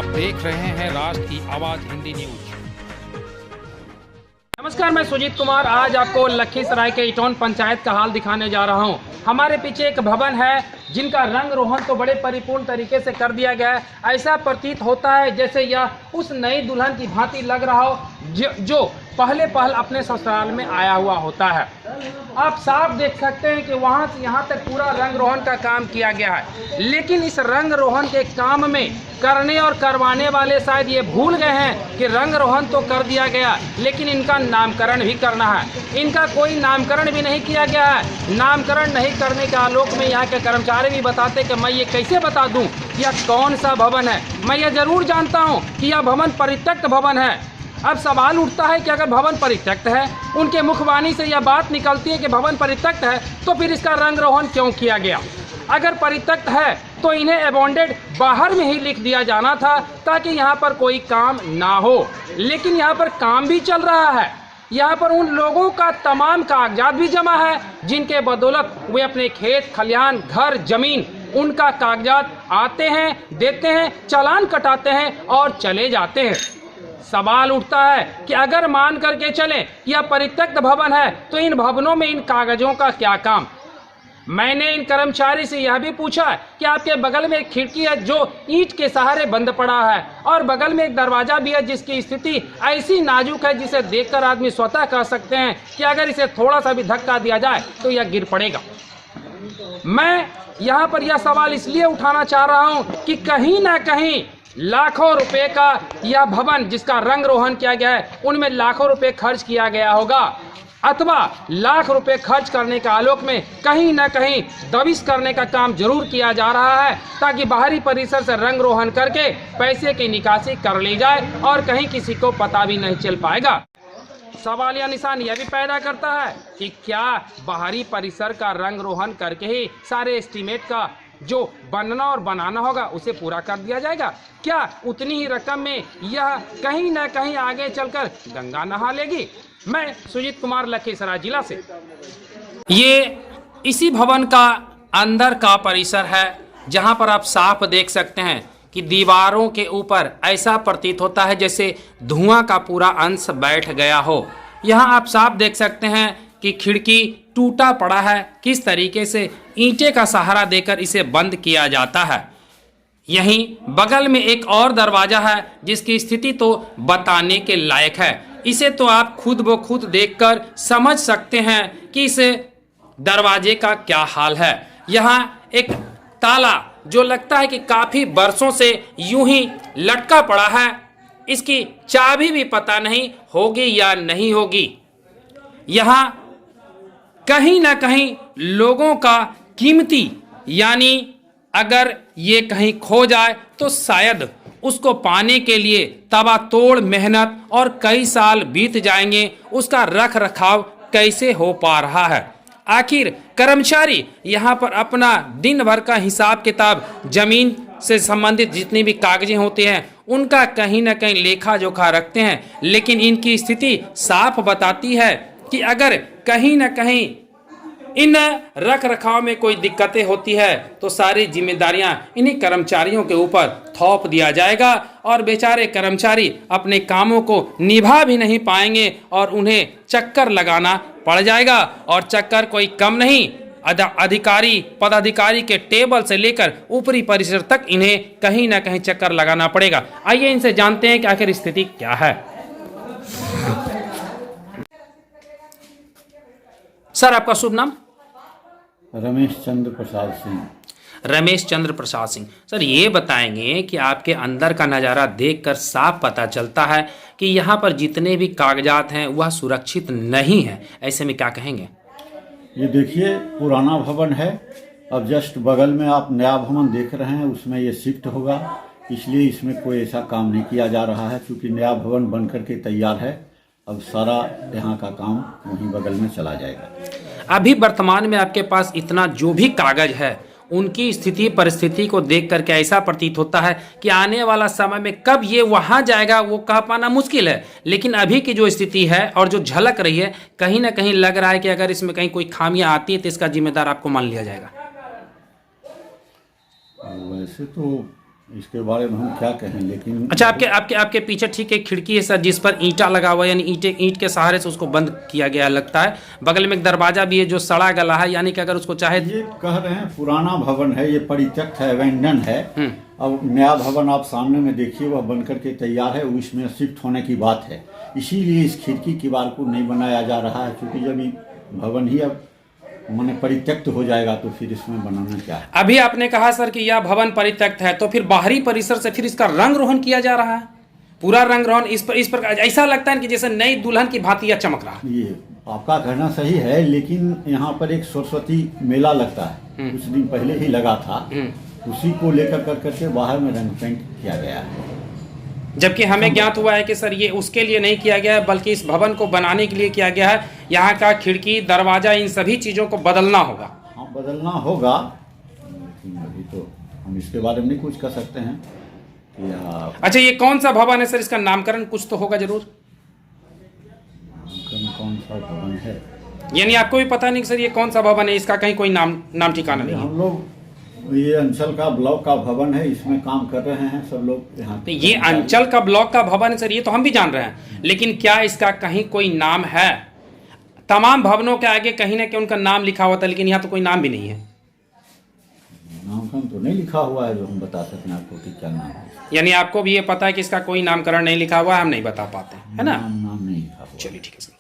आप देख रहे हैं राष्ट्र की आवाज हिंदी न्यूज। नमस्कार, मैं सुजीत कुमार आज आपको लखीसराय के इटौन पंचायत का हाल दिखाने जा रहा हूं। हमारे पीछे एक भवन है जिनका रंग रोहन तो बड़े परिपूर्ण तरीके से कर दिया गया है। ऐसा प्रतीत होता है जैसे यह उस नई दुल्हन की भांति लग रहा हो जो पहले अपने ससुराल में आया हुआ होता है। आप साफ देख सकते हैं कि वहां से यहां तक पूरा रंग रोहन का काम किया गया है, लेकिन इस रंग रोहन के काम में करने और करवाने वाले शायद ये भूल गए हैं कि रंग रोहन तो कर दिया गया, लेकिन इनका नामकरण भी करना है। इनका कोई नामकरण भी नहीं किया गया है। नामकरण नहीं करने के आलोक में यहाँ के कर्मचारी भी बताते कि मैं ये कैसे बता दूं यह कौन सा भवन है। मैं ये जरूर जानता हूँ कि यह भवन परित्यक्त भवन है। अब सवाल उठता है कि अगर भवन परित्यक्त है, उनके मुखवाणी से यह बात निकलती है कि भवन परित्यक्त है, तो फिर इसका रंग रोहन क्यों किया गया? अगर परित्यक्त है तो इन्हें अबॉन्डेड बाहर में ही लिख दिया जाना था ताकि यहाँ पर कोई काम ना हो, लेकिन यहाँ पर काम भी चल रहा है। यहाँ पर उन लोगों का तमाम कागजात भी जमा है जिनके बदौलत वे अपने खेत खलिहान घर जमीन उनका कागजात आते हैं, देते हैं, चालान कटाते हैं और चले जाते हैं। सवाल उठता है कि अगर मान करके चलें यह परित्यक्त भवन है तो इन भवनों में इन कागजों का क्या काम? मैंने इन कर्मचारी से यह भी पूछा कि आपके बगल में एक खिड़की है जो ईंट के सहारे बंद पड़ा है और बगल में एक दरवाजा भी है जिसकी स्थिति ऐसी नाजुक है जिसे देखकर आदमी स्वतः कह सकते हैं कि अगर इसे थोड़ा सा भी धक्का दिया जाए तो यह गिर पड़ेगा। मैं यहाँ पर यह सवाल इसलिए उठाना चाह रहा हूँ कि कहीं ना कहीं लाखों रुपए का यह भवन जिसका रंग रोहन किया गया है उनमें लाखों रुपए खर्च किया गया होगा, अथवा लाख रुपए खर्च करने के आलोक में कहीं ना कहीं दबिश करने का काम जरूर किया जा रहा है ताकि बाहरी परिसर से रंग रोहन करके पैसे की निकासी कर ली जाए और कहीं किसी को पता भी नहीं चल पाएगा। सवाल या निशान यह भी पैदा करता है कि क्या बाहरी परिसर का रंग रोहन करके ही सारे एस्टीमेट का जो बनना और बनाना होगा उसे पूरा कर दिया जाएगा? क्या उतनी ही रकम में यह कहीं ना कहीं आगे चलकर गंगा नहा लेगी? मैं सुजीत कुमार लखीसराय जिला से। ये इसी भवन का अंदर का परिसर है जहां पर आप साफ देख सकते हैं कि दीवारों के ऊपर ऐसा प्रतीत होता है जैसे धुआं का पूरा अंश बैठ गया हो। यहाँ आप साफ देख सकते हैं कि खिड़की टूटा पड़ा है, किस तरीके से ईंटे का सहारा देकर इसे बंद किया जाता है। यहीं बगल में एक और दरवाजा है जिसकी स्थिति तो बताने के लायक है। इसे तो आप खुद ब खुद देखकर समझ सकते हैं कि इस दरवाजे का क्या हाल है। यहाँ एक ताला जो लगता है कि काफी बरसों से यूं ही लटका पड़ा है, इसकी चाबी भी पता नहीं होगी या नहीं होगी। यहाँ कहीं ना कहीं लोगों का कीमती, यानी अगर ये कहीं खो जाए तो शायद उसको पाने के लिए तबातोड़ मेहनत और कई साल बीत जाएंगे, उसका रख रखाव कैसे हो पा रहा है। आखिर कर्मचारी यहाँ पर अपना दिन भर का हिसाब किताब, जमीन से संबंधित जितनी भी कागजें होते हैं उनका कहीं ना कहीं लेखा जोखा रखते हैं, लेकिन इनकी स्थिति साफ बताती है कि अगर कहीं ना कहीं इन रख रखाव में कोई दिक्कतें होती है तो सारी जिम्मेदारियां इन्हीं कर्मचारियों के ऊपर थोप दिया जाएगा और बेचारे कर्मचारी अपने कामों को निभा भी नहीं पाएंगे और उन्हें चक्कर लगाना पड़ जाएगा। और चक्कर कोई कम नहीं, अधिकारी पदाधिकारी के टेबल से लेकर ऊपरी परिसर तक इन्हें कहीं ना कहीं चक्कर लगाना पड़ेगा। आइए इनसे जानते हैं कि आखिर स्थिति क्या है। सर, आपका शुभ नाम? रमेश चंद्र प्रसाद सिंह। रमेश चंद्र प्रसाद सिंह। सर, ये बताएंगे कि आपके अंदर का नज़ारा देखकर साफ पता चलता है कि यहाँ पर जितने भी कागजात हैं वह सुरक्षित नहीं है, ऐसे में क्या कहेंगे? ये देखिए, पुराना भवन है। अब जस्ट बगल में आप नया भवन देख रहे हैं, उसमें ये शिफ्ट होगा, इसलिए इसमें कोई ऐसा काम नहीं किया जा रहा है क्योंकि नया भवन बन करके तैयार है। अब सारा यहाँ का काम वहीं बगल में चला जाएगा। अभी वर्तमान में आपके पास इतना जो भी कागज है उनकी स्थिति परिस्थिति को देख करके ऐसा प्रतीत होता है कि आने वाला समय में कब ये वहां जाएगा वो कह पाना मुश्किल है, लेकिन अभी की जो स्थिति है और जो झलक रही है कहीं ना कहीं लग रहा है कि अगर इसमें कहीं कोई खामियां आती है तो इसका जिम्मेदार आपको मान लिया जाएगा। वैसे तो इसके बारे में हम क्या कहें, लेकिन अच्छा, आपके आपके आपके पीछे ठीक एक खिड़की है सर, जिस पर ईंटा लगा हुआ है, यानी ईंट के सहारे से उसको बंद किया गया लगता है। बगल में एक दरवाजा भी है जो सड़ा गला है, यानी कि अगर उसको चाहे ये कह रहे हैं पुराना भवन है, ये परित्यक्त है, अबेंडन है। अब नया भवन आप सामने में देखिए, वह बनकर के तैयार है, इसमें शिफ्ट होने की बात है। इसीलिए इस खिड़की किवाड़ को नहीं बनाया जा रहा है, क्योंकि जब ये भवन ही अब माने परित्यक्त हो जाएगा तो फिर इसमें बनाना क्या है। अभी आपने कहा सर कि यह भवन परित्यक्त है, तो फिर बाहरी परिसर से फिर इसका रंग रोहन किया जा रहा है, पूरा रंग रोहन इस पर ऐसा लगता है कि जैसे नई दुल्हन की भांति यह चमक रहा है। ये आपका कहना सही है, लेकिन यहाँ पर एक सरस्वती मेला लगता है, कुछ दिन पहले ही लगा था, उसी को लेकर करके बाहर में रंग पेंट किया गया है। जबकि हमें ज्ञात हुआ है कि सर ये उसके लिए नहीं किया गया है, बल्कि इस भवन को बनाने के लिए किया गया है। यहाँ का खिड़की, दरवाजा, इन सभी चीज़ों को बदलना होगा। हाँ, बदलना होगा, लेकिन अभी तो हम इसके बारे में नहीं कुछ कर सकते हैं। अच्छा, ये कौन सा भवन है सर? इसका नामकरण कुछ तो होगा जरूर। कौन सा भवन है, यानी आपको भी पता नहीं कि सर ये कौन सा भवन है, इसका कहीं कोई नाम ठिकाना नहीं है। हम लोग ये अंचल का ब्लॉक का भवन है, इसमें काम कर रहे हैं सब लोग यहाँ। तो ये अंचल का ब्लॉक का भवन है सर, ये तो हम भी जान रहे हैं, लेकिन क्या इसका कहीं कोई नाम है? तमाम भवनों के आगे कहीं ना कहीं उनका नाम लिखा हुआ था, लेकिन यहाँ तो कोई नाम भी नहीं है। नामकरण तो नहीं लिखा हुआ है जो हम बता सकें आपको कि क्या नाम है। यानी आपको भी ये पता है कि इसका कोई नामकरण नहीं लिखा हुआ है, हम नहीं बता पाते, है ना? नाम नहीं लिखा हुआ। चलिए ठीक है सर।